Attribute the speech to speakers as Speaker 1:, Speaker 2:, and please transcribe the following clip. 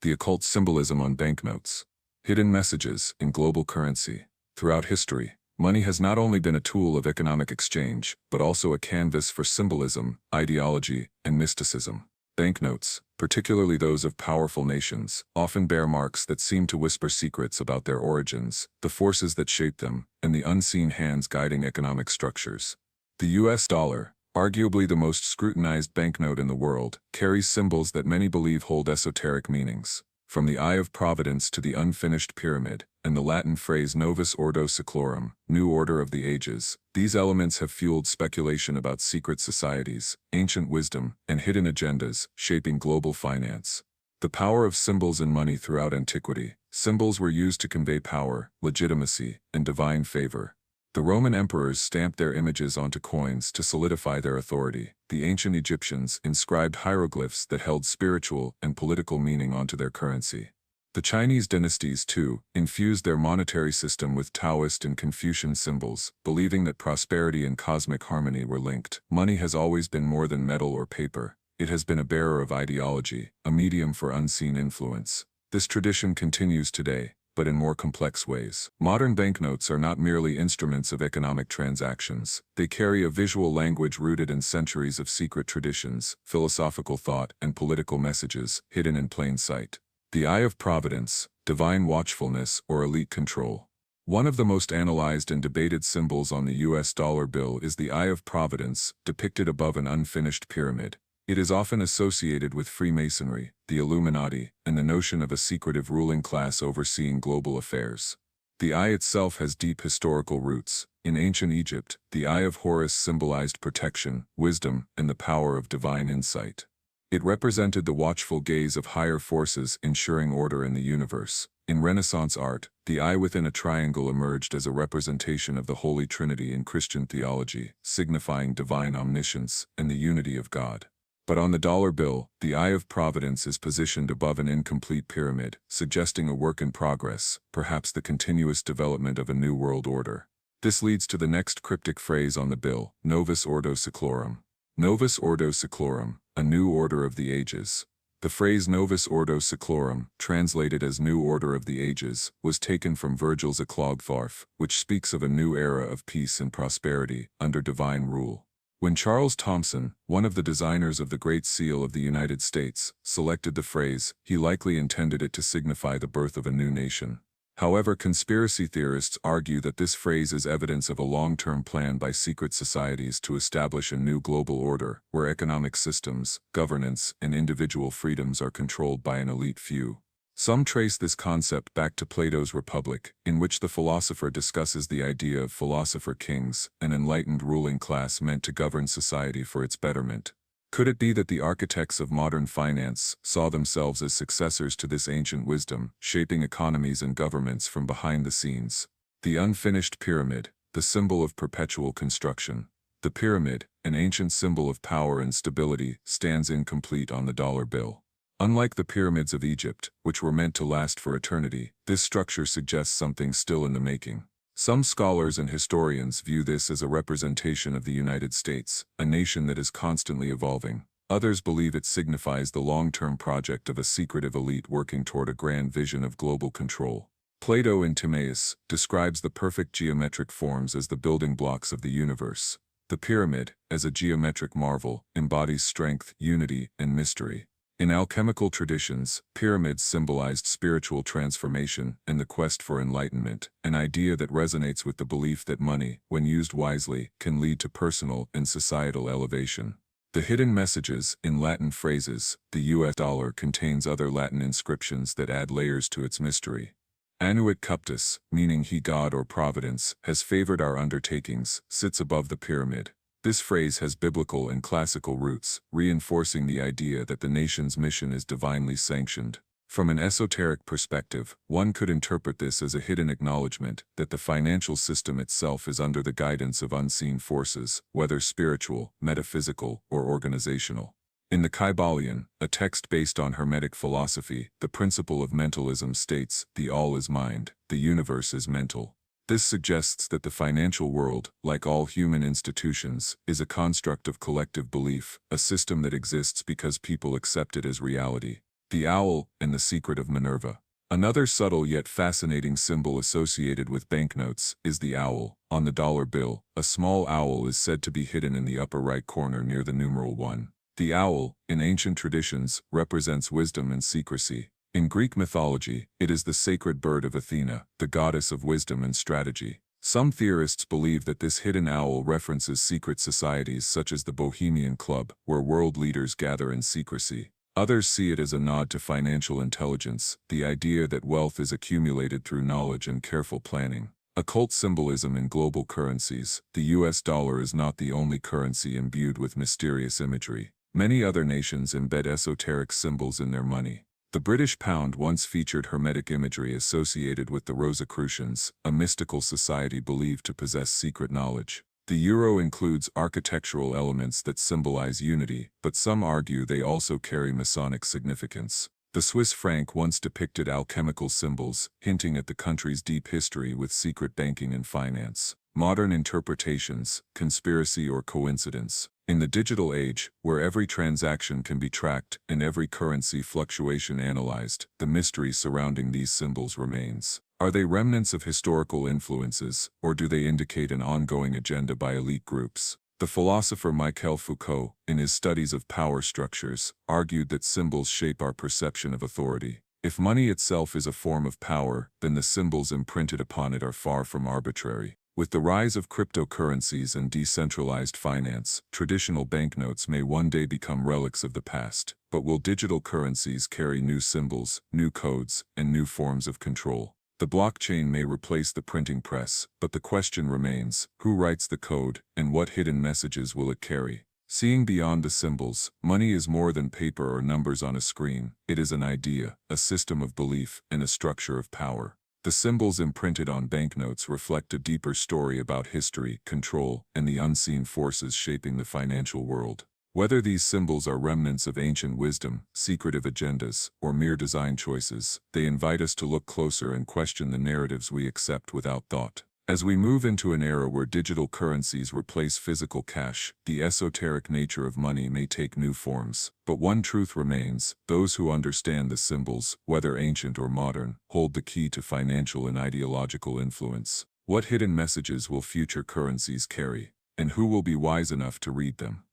Speaker 1: The occult symbolism on banknotes. Hidden messages in global currency. Throughout history, money has not only been a tool of economic exchange, but also a canvas for symbolism, ideology, and mysticism. Banknotes, particularly those of powerful nations, often bear marks that seem to whisper secrets about their origins, the forces that shape them, and the unseen hands guiding economic structures. The US dollar, arguably the most scrutinized banknote in the world, carries symbols that many believe hold esoteric meanings. From the Eye of Providence to the unfinished pyramid, and the Latin phrase Novus Ordo Seclorum, New Order of the Ages, these elements have fueled speculation about secret societies, ancient wisdom, and hidden agendas shaping global finance. The power of symbols in money throughout antiquity. Symbols were used to convey power, legitimacy, and divine favor. The Roman emperors stamped their images onto coins to solidify their authority. The ancient Egyptians inscribed hieroglyphs that held spiritual and political meaning onto their currency. The Chinese dynasties, too, infused their monetary system with Taoist and Confucian symbols, believing that prosperity and cosmic harmony were linked. Money has always been more than metal or paper. It has been a bearer of ideology, a medium for unseen influence. This tradition continues today, but in more complex ways. Modern banknotes are not merely instruments of economic transactions. They carry a visual language rooted in centuries of secret traditions, philosophical thought, and political messages, hidden in plain sight. The Eye of Providence, divine watchfulness or elite control. One of the most analyzed and debated symbols on the US dollar bill is the Eye of Providence, depicted above an unfinished pyramid. It is often associated with Freemasonry, the Illuminati, and the notion of a secretive ruling class overseeing global affairs. The eye itself has deep historical roots. In ancient Egypt, the Eye of Horus symbolized protection, wisdom, and the power of divine insight. It represented the watchful gaze of higher forces ensuring order in the universe. In Renaissance art, the eye within a triangle emerged as a representation of the Holy Trinity in Christian theology, signifying divine omniscience and the unity of God. But on the dollar bill, the Eye of Providence is positioned above an incomplete pyramid, suggesting a work in progress, perhaps the continuous development of a new world order. This leads to the next cryptic phrase on the bill, Novus Ordo Seclorum. Novus Ordo Seclorum, a new order of the ages. The phrase Novus Ordo Seclorum, translated as New Order of the Ages, was taken from Virgil's Eclogue Tharf, which speaks of a new era of peace and prosperity under divine rule. When Charles Thomson, one of the designers of the Great Seal of the United States, selected the phrase, he likely intended it to signify the birth of a new nation. However, conspiracy theorists argue that this phrase is evidence of a long-term plan by secret societies to establish a new global order, where economic systems, governance, and individual freedoms are controlled by an elite few. Some trace this concept back to Plato's Republic, in which the philosopher discusses the idea of philosopher kings, an enlightened ruling class meant to govern society for its betterment. Could it be that the architects of modern finance saw themselves as successors to this ancient wisdom, shaping economies and governments from behind the scenes? The unfinished pyramid, the symbol of perpetual construction. The pyramid, an ancient symbol of power and stability, stands incomplete on the dollar bill. Unlike the pyramids of Egypt, which were meant to last for eternity, this structure suggests something still in the making. Some scholars and historians view this as a representation of the United States, a nation that is constantly evolving. Others believe it signifies the long-term project of a secretive elite working toward a grand vision of global control. Plato in Timaeus describes the perfect geometric forms as the building blocks of the universe. The pyramid, as a geometric marvel, embodies strength, unity, and mystery. In alchemical traditions, pyramids symbolized spiritual transformation and the quest for enlightenment, an idea that resonates with the belief that money, when used wisely, can lead to personal and societal elevation. The hidden messages, in Latin phrases, the US dollar contains other Latin inscriptions that add layers to its mystery. Annuit Cuptus, meaning he God or providence, has favored our undertakings, sits above the pyramid. This phrase has biblical and classical roots, reinforcing the idea that the nation's mission is divinely sanctioned. From an esoteric perspective, one could interpret this as a hidden acknowledgement that the financial system itself is under the guidance of unseen forces, whether spiritual, metaphysical, or organizational. In the Kybalion, a text based on Hermetic philosophy, the principle of mentalism states, "The all is mind, the universe is mental." This suggests that the financial world, like all human institutions, is a construct of collective belief, a system that exists because people accept it as reality. The owl and the secret of Minerva. Another subtle yet fascinating symbol associated with banknotes is the owl. On the dollar bill, a small owl is said to be hidden in the upper right corner near the numeral 1. The owl, in ancient traditions, represents wisdom and secrecy. In Greek mythology, it is the sacred bird of Athena, the goddess of wisdom and strategy. Some theorists believe that this hidden owl references secret societies such as the Bohemian Club, where world leaders gather in secrecy. Others see it as a nod to financial intelligence, the idea that wealth is accumulated through knowledge and careful planning. Occult symbolism in global currencies. The US dollar is not the only currency imbued with mysterious imagery. Many other nations embed esoteric symbols in their money. The British pound once featured hermetic imagery associated with the Rosicrucians, a mystical society believed to possess secret knowledge. The euro includes architectural elements that symbolize unity, but some argue they also carry Masonic significance. The Swiss franc once depicted alchemical symbols, hinting at the country's deep history with secret banking and finance. Modern interpretations, conspiracy or coincidence. In the digital age, where every transaction can be tracked and every currency fluctuation analyzed, the mystery surrounding these symbols remains. Are they remnants of historical influences, or do they indicate an ongoing agenda by elite groups? The philosopher Michel Foucault, in his studies of power structures, argued that symbols shape our perception of authority. If money itself is a form of power, then the symbols imprinted upon it are far from arbitrary. With the rise of cryptocurrencies and decentralized finance, traditional banknotes may one day become relics of the past, but will digital currencies carry new symbols, new codes, and new forms of control? The blockchain may replace the printing press, but the question remains, who writes the code, and what hidden messages will it carry? Seeing beyond the symbols, money is more than paper or numbers on a screen. It is an idea, a system of belief, and a structure of power. The symbols imprinted on banknotes reflect a deeper story about history, control, and the unseen forces shaping the financial world. Whether these symbols are remnants of ancient wisdom, secretive agendas, or mere design choices, they invite us to look closer and question the narratives we accept without thought. As we move into an era where digital currencies replace physical cash, the esoteric nature of money may take new forms. But one truth remains: those who understand the symbols, whether ancient or modern, hold the key to financial and ideological influence. What hidden messages will future currencies carry? And who will be wise enough to read them?